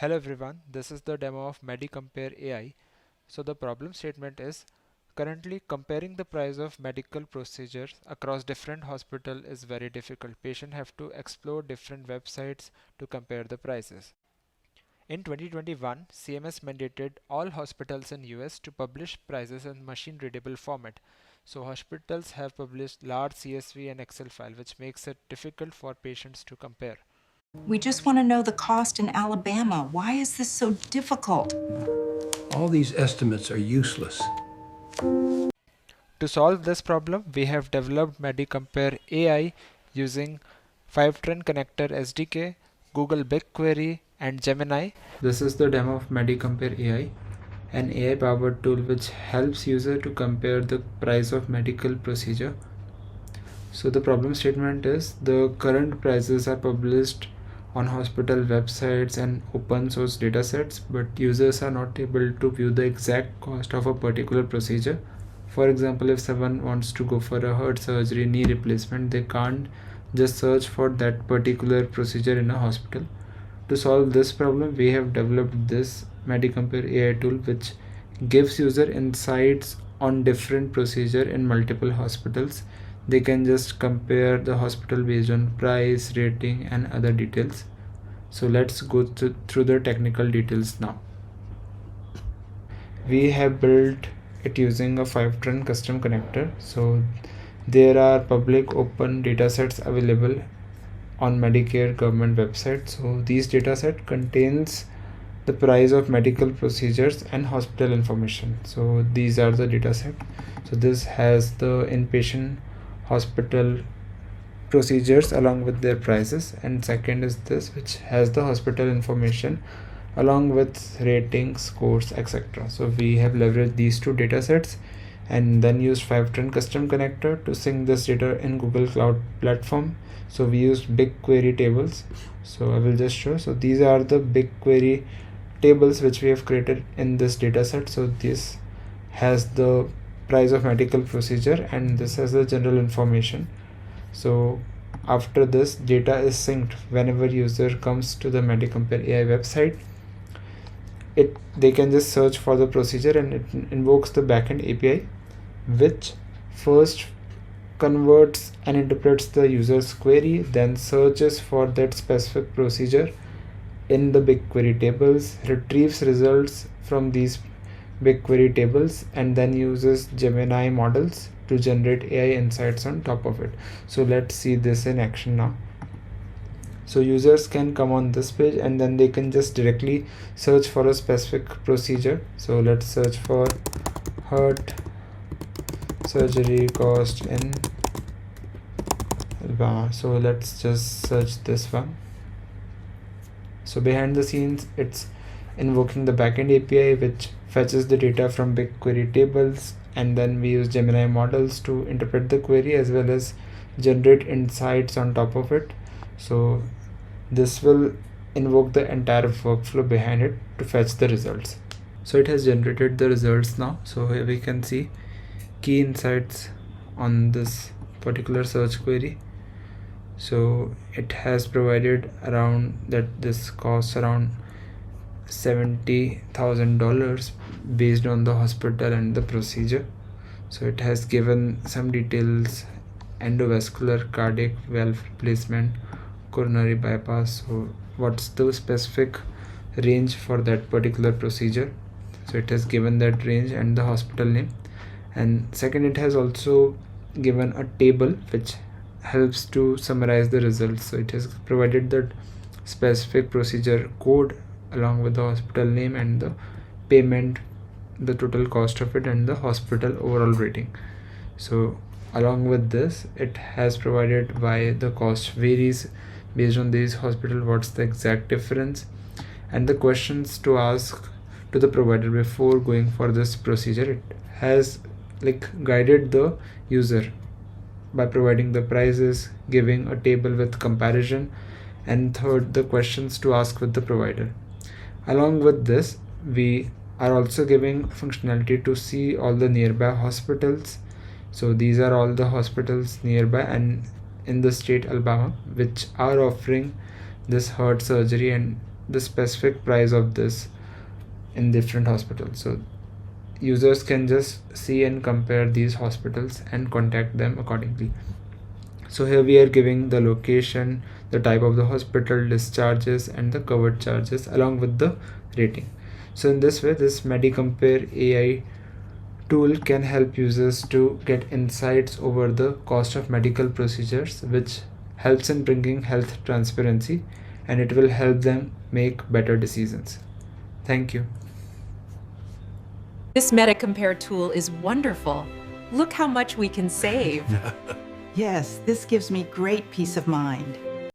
Hello everyone, this is the demo of MediCompareAI. So the problem statement is currently comparing the price of medical procedures across different hospitals is very difficult. Patients have to explore different websites to compare the prices. In 2021, CMS mandated all hospitals in US to publish prices in machine readable format. So hospitals have published large CSV and Excel file which makes it difficult for patients to compare. We just want to know the cost in Alabama. Why is this so difficult? All these estimates are useless. To solve this problem, we have developed MediCompare AI using Fivetran Connector SDK, Google BigQuery, and Gemini. This is the demo of MediCompare AI, an AI-powered tool which helps user to compare the price of medical procedure. So the problem statement is the current prices are published on hospital websites and open source datasets, but users are not able to view the exact cost of a particular procedure. For example, if someone wants to go for a heart surgery, knee replacement, they can't just search for that particular procedure in a hospital. To solve this problem, we have developed this MediCompare AI tool which gives user insights on different procedure in multiple hospitals. They can just compare the hospital based on price, rating, and other details. So let's go through the technical details now. We have built it using a Fivetran custom connector. So there are public open datasets available on Medicare government website. So these dataset contains the price of medical procedures and hospital information. So these are the dataset. So this has the inpatient hospital procedures along with their prices, and second is this which has the hospital information along with ratings, scores, etc. So we have leveraged these two datasets and then used Fivetran custom connector to sync this data in Google Cloud Platform. So we used BigQuery tables. So I will just show. So these are the BigQuery tables which we have created in this dataset. So this has the price of medical procedure and this has the general information. So after this, data is synced whenever user comes to the MediCompare AI website. They can just search for the procedure and it invokes the backend API which first converts and interprets the user's query, then searches for that specific procedure in the BigQuery tables, retrieves results from these BigQuery tables, and then uses Gemini models to generate AI insights on top of it. So let's see this in action now. So users can come on this page and then they can just directly search for a specific procedure. So let's search for heart surgery cost in Alabama. So let's just search this one. So behind the scenes, it's invoking the backend API which fetches the data from BigQuery tables, and then we use Gemini models to interpret the query as well as generate insights on top of it. So this will invoke the entire workflow behind it to fetch the results. So it has generated the results now. So here we can see key insights on this particular search query. So it has provided around that this costs around $70,000 based on the hospital and the procedure. So it has given some details: endovascular, cardiac valve replacement, coronary bypass. So what's the specific range for that particular procedure? So it has given that range and the hospital name. And second, it has also given a table which helps to summarize the results. So it has provided the specific procedure code along with the hospital name and the payment, the total cost of it, and the hospital overall rating. So along with this, it has provided why the cost varies based on these hospital, what's the exact difference, and the questions to ask to the provider before going for this procedure. It has guided the user by providing the prices, giving a table with comparison, and third, the questions to ask with the provider. Along with this, we are also giving functionality to see all the nearby hospitals. So these are all the hospitals nearby and in the state Alabama which are offering this heart surgery and the specific price of this in different hospitals. So users can just see and compare these hospitals and contact them accordingly. So here we are giving the location, the type of the hospital, discharges, and the covered charges along with the rating. So in this way, this MediCompareAI tool can help users to get insights over the cost of medical procedures, which helps in bringing health transparency, and it will help them make better decisions. Thank you. This MediCompare tool is wonderful. Look how much we can save. Yes, this gives me great peace of mind.